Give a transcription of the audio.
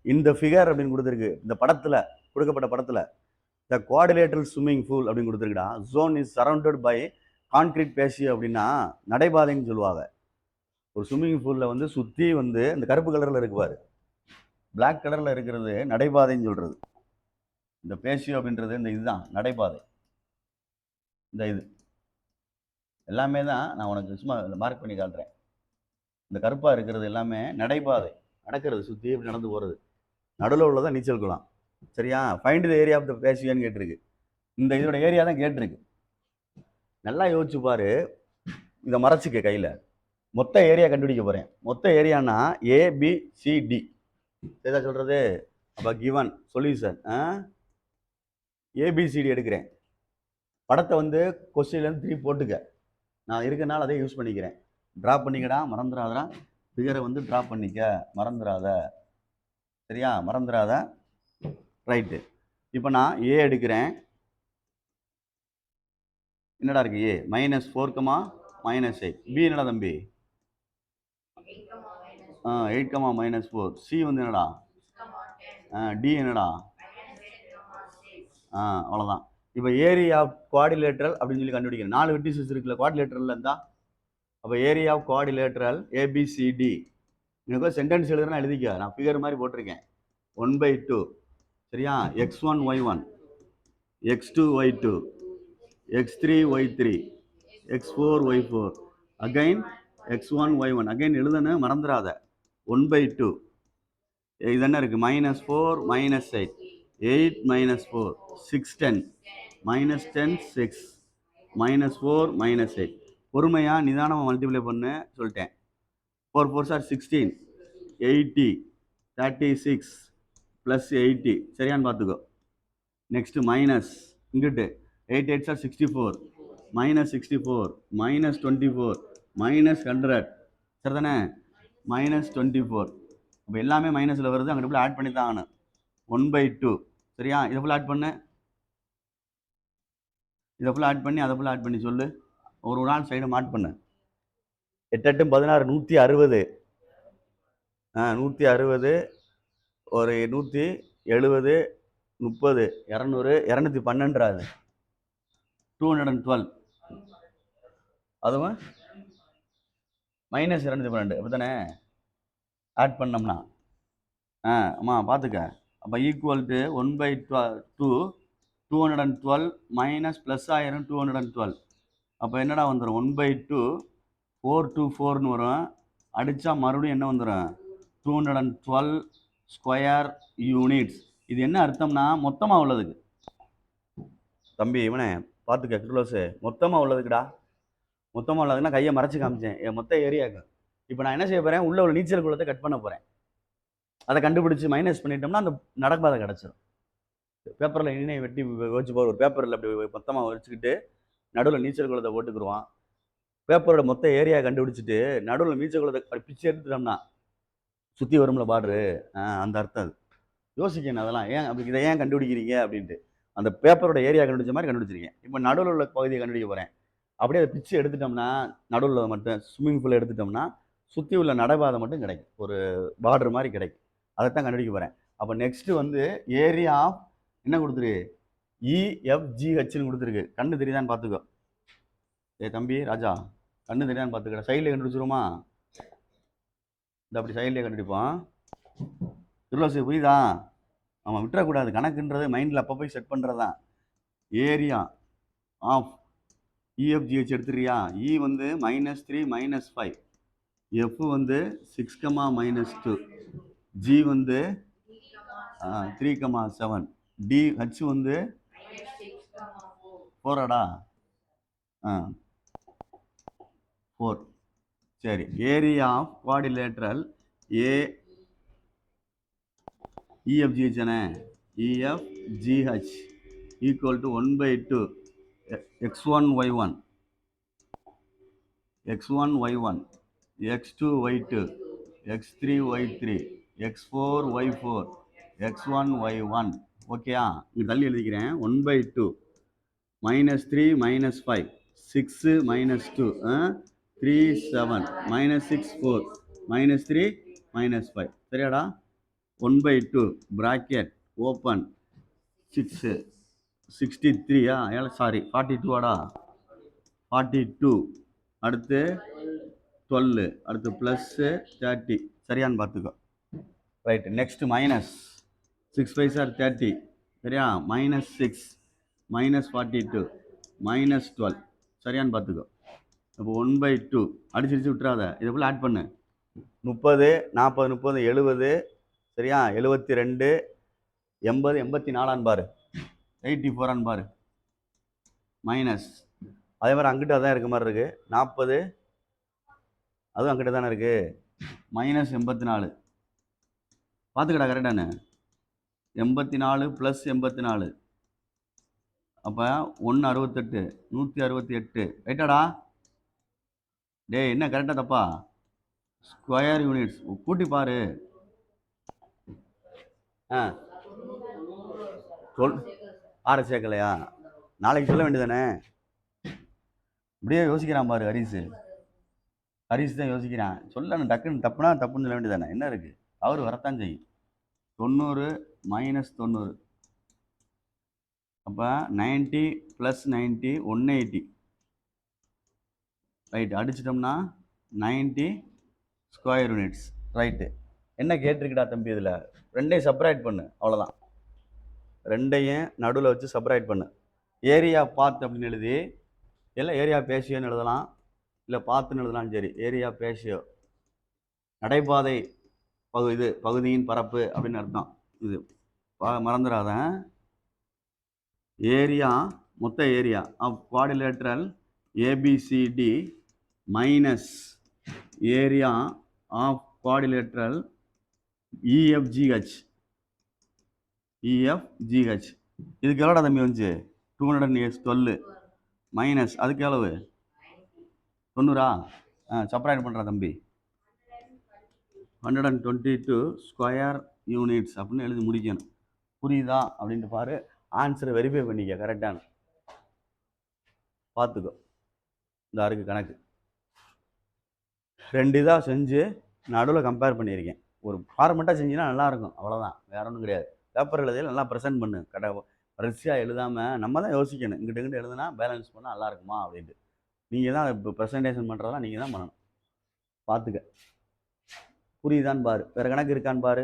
இந்த ஃபிகர் அப்படின்னு கொடுத்துருக்கு. இந்த படத்தில் கொடுக்கப்பட்ட படத்தில் த குவாடிலேட்டரல் ஸ்விம்மிங் பூல் அப்படின்னு கொடுத்துருக்குடா. Zone is surrounded by concrete patio அப்படின்னா நடைபாதைன்னு சொல்லுவாங்க. ஒரு ஸ்விம்மிங் பூலில் வந்து சுற்றி வந்து இந்த கருப்பு கலரில் இருக்குவார், பிளாக் கலரில் இருக்கிறது நடைபாதைன்னு சொல்கிறது. இந்த பேசியோ அப்படின்றது இந்த இதுதான் நடைபாதை. இந்த இது எல்லாமே தான் நான் உனக்கு சும்மா மார்க் பண்ணி காட்டுறேன். இந்த கருப்பாக இருக்கிறது எல்லாமே நடைபாதை, நடக்கிறது, சுற்றி எப்படி நடந்து போகிறது. நடுவில் உள்ளதான் நீச்சல் குளம். சரியா? Find the area of the பேசியோன்னு கேட்டிருக்கு. இந்த இதோட ஏரியா தான் கேட்டிருக்கு. நல்லா யோசிச்சு பாரு. இதை மறைச்சிக்க கையில். மொத்த ஏரியா கண்டுபிடிக்க போகிறேன். மொத்த ஏரியானா ஏபிசிடி ஏதா சொல்கிறது. அப்போ கிவன் சொல்யூஷன் ஏபிசிடி எடுக்கிறேன். படத்தை வந்து கொஸ்டின்லேருந்து 3 போட்டுக்க. நான் இருக்கனால அதே யூஸ் பண்ணிக்கிறேன். ட்ரா பண்ணிக்கடா, மறந்துடாதா. ஃபிகரை வந்து ட்ரா பண்ணிக்க, மறந்துடாத. சரியா? மறந்துடாத. ரைட்டு. இப்போ நான் ஏ எடுக்கிறேன். என்னடா இருக்கு? ஏ -4, -8. பி என்னடா தம்பி? 8, -4. சி வந்து என்னடா? டி என்னடா? அவ்வளோதான். இப்போ ஏரியா ஆஃப் குவாடிலேட்ரல் அப்படின்னு சொல்லி கண்டுபிடிக்கிறேன். 4 வெர்டிசஸ் இருக்குல்ல குவாடிலேட்ரல் இருந்தா. அப்போ ஏரியா ஆஃப் குவாடிலேட்ரல் ஏபிசிடி. எனக்கு சென்டென்ஸ் எழுதுனா எழுதிக்க. நான் ஃபிகர் மாதிரி போட்டிருக்கேன். 1/2. சரியா? x1 y1, x2 y2, x3 y3, x4 y4, again x1 y1. Again எழுதணும், மறந்துடாத. 1/2. இது என்ன இருக்கு? -4 -8, 8 -4 6 10, -10 6, -4 -8. பொறுமையா நிதானமாக மல்டிப்ளை பண்ணு சொல்லிட்டேன். 4 4s are 16, 80, 36 + 80. சரியான்னு பார்த்துக்கோ. நெக்ஸ்ட் மைனஸ் இங்கிட்டு 8 8s are 64, -64, -24, -100. சரிதானே? -24. அப்போ எல்லாமே மைனஸில் வருது. அங்கிட்டு போய் ஆட் பண்ணி தான் ஆகணும். 1/2. சரியா? இதை ஃபுல்லாக ஆட் பண்ணு. இதை ஃபுல்லாக ஆட் பண்ணி அதை ஃபுல்லாக ஆட் பண்ணி சொல்லு. ஒரு நாள் சைடை மாட் பண்ணு. 8 8 16, 160. 160, ஒரு 170, 30, 200, 212. 212. அதுவும் -212. அப்படித்தானே? ஆட் பண்ணோம்னா ஆமாம் பார்த்துக்க. அப்போ ஈக்குவல் டு 1/2, 212 மைனஸ் ப்ளஸ் ஆயிரும் 212. அப்போ என்னடா வந்துடும்? 1/2 424ன்னு வரும். அடித்தா மறுபடியும் என்ன வந்துடும்? 212 ஸ்கொயர் யூனிட்ஸ். இது என்ன அர்த்தம்னா மொத்தமாக உள்ளதுக்கு. தம்பி இவனே பார்த்துக்க, கிருலோஸு, மொத்தமாக உள்ளதுக்குடா. மொத்தமாக உள்ளதுன்னா கையை மறைச்சி காமிச்சேன். என் மொத்த ஏரியாவுக்கு. இப்போ நான் என்ன செய்ய போகிறேன்? உள்ள ஒரு நீச்சல் குளத்தை கட் பண்ண போகிறேன். அதை கண்டுபிடிச்சி மைனஸ் பண்ணிட்டோம்னா அந்த நடப்பாதை கிடச்சிடும். பேப்பரில் இணையை வெட்டி வச்சு போகிற ஒரு பேப்பரில் அப்படி மொத்தமாக வச்சுக்கிட்டு நடுவில் நீச்சல் குளத்தை போட்டுக்குருவான். பேப்பரோட மொத்த ஏரியா கண்டுபிடிச்சிட்டு நடுவில் நீச்சல் குளத்தை பிச்சு எடுத்துட்டோம்னா சுற்றி வரும்ல பார்டரு. அந்த அர்த்தம் அது. யோசிக்கணும் அதெல்லாம். ஏன் அப்படி இதை ஏன் கண்டுபிடிக்கிறீங்க அப்படின்ட்டு. அந்த பேப்பரோட ஏரியா கண்டுபிடிச்ச மாதிரி கண்டுபிடிச்சிருக்கேன். இப்போ நடுவில் உள்ள பகுதியை கண்டுபிடிக்க போகிறேன். அப்படியே அதை பிச்சு எடுத்துட்டோம்னா நடுவில் மட்டும் ஸ்விம்மிங் பூல் எடுத்துட்டோம்னா சுற்றி உள்ள நடைபாதை மட்டும் கிடைக்கும். ஒரு பார்டர் மாதிரி கிடைக்கும். அதைத்தான் கண்டுபிடிக்க போகிறேன். அப்போ நெக்ஸ்ட்டு வந்து ஏரியா ஆஃப் என்ன கொடுத்துரு? இஎஃப்ஜிஹெச்னு கொடுத்துருக்கு. கண்ணு தெரியுதான்னு பார்த்துக்கோ. தம்பி ராஜா, கண்ணு தெரியான்னு பார்த்துக்க. சைடில் கண்டுபிடிச்சிருமா? இந்த அப்படி சைட்லேயே கண்டுபிடிப்பான். திருலோசி புரியுதா? ஆமாம், விட்டுறக்கூடாது. கணக்குன்றது மைண்டில் அப்போ போய் செட் பண்ணுறது தான். ஏரியா ஆஃப் இஎஃப்ஜிஹெச் எடுத்துறியா? இ வந்து -3 -5, எஃப் வந்து 6, -2, ஜி வந்து 3, 7, டி ஹச் வந்து 4. 4. சரி. Area of quadrilateral a EFGH என்ன? EFGH equal to 1/2 x1 y1, x1 y1, x2 y2, x3 y3, x4 y4, x1 y1. ஓகேயா? இங்கே தள்ளி எழுதிக்கிறேன். 1/2 -3 -5, 6 -2, 3 7, -6 4, -3 -5. சரியாடா? 1/2 ப்ராக்கெட் ஓப்பன் 6 63 சாரி 42 வாடா 42 அடுத்து 12 அடுத்து ப்ளஸ்ஸு 30 சரியான்னு பார்த்துக்கோ. ரைட், நெக்ஸ்ட் மைனஸ் 6 5 சார் 30 சரியா, -6 -42 -12 சரியான்னு பார்த்துக்கோ. இப்போ 1/2 அடிச்சு விட்டுறாத, இதை போல் ஆட் பண்ணு. 30 40 30 70 சரியா, 72 80 84 பாரு, 84 பாரு, மைனஸ் அதே மாதிரி அங்கிட்ட அதான் இருக்க மாதிரி இருக்கு 40, அதுவும் அங்கிட்ட தானே இருக்கு, -84 பார்த்துக்கடா கரெக்டானு. 84 + 84 அப்போ 168 168 ரைட்டாடா. டேய் என்ன கரெக்டாக தப்பா? ஸ்கொயர் யூனிட்ஸ் கூட்டி பாரு. சொல் 6 சேர்க்கலையா? நாளைக்கு சொல்ல வேண்டியதானே? இப்படியே யோசிக்கிறான் பாரு ஹரிஸ் தான் யோசிக்கிறான். சொல்லணும் டக்குன்னு, தப்புனா தப்புன்னு சொல்ல வேண்டியதானே, என்ன இருக்குது, அவர் வரத்தான் செய்யும். 90 - 90 அப்போ 90 + 90 180 ரைட்டு, அடிச்சிட்டோம்னா 90 ஸ்கொயர் யூனிட்ஸ் ரைட்டு. என்ன கேட்டிருக்குடா தம்பி, இதில் ரெண்டையும் செப்பரேட் பண்ணு, அவ்வளோதான். ரெண்டையும் நடுவில் வச்சு செப்பரேட் பண்ணு. ஏரியா பார்ட் அப்படின்னு எழுதி, இல்லை ஏரியா பேஷியோன்னு எழுதலாம், இல்லை பார்த்துன்னு எழுதலாம், சரி. ஏரியா பேஷியோ நடைபாதை பகுதியின் பரப்பு அப்படின்னு அர்த்தம். இது மறந்துடாத. ஏரியா மொத்த area of quadrilateral ABCD minus area of quadrilateral EFGH. இதுக்கு எவ்வளோடா தம்பி வந்துச்சு? 212 மைனஸ் அதுக்கு எவ்வளவு? 90. செப்பரேட் பண்ணுறா தம்பி. 122 ஸ்கொயர் யூனிட்ஸ் அப்படின்னு எழுதி முடிக்கணும். புரியுதா அப்படின்ட்டு பாரு, ஆன்சரை வெரிஃபை பண்ணிக்க கரெக்டான பார்த்துக்கோ. இந்த இருக்கு கணக்கு 2 இதாக செஞ்சு நடுவில் கம்பேர் பண்ணியிருக்கேன். ஒரு ஃபார்மெட்டாக செஞ்சுன்னா நல்லாயிருக்கும், அவ்வளோதான், வேற ஒன்றும் கிடையாது. பேப்பர் எழுதியில் நல்லா ப்ரெசென்ட் பண்ணு, வரிசையாக எழுதாமல் நம்ம தான் யோசிக்கணும். இங்கிட்ட எழுதுனா பேலன்ஸ் பண்ணால் நல்லா இருக்குமா அப்படின்ட்டு. நீங்கள் தான் இப்போ ப்ரெசன்டேஷன் பண்ணுறதெல்லாம் நீங்கள் தான் பண்ணணும், பார்த்துக்க. புரியுதான்னு பாரு, வேறு கணக்கு இருக்கான்னு பாரு.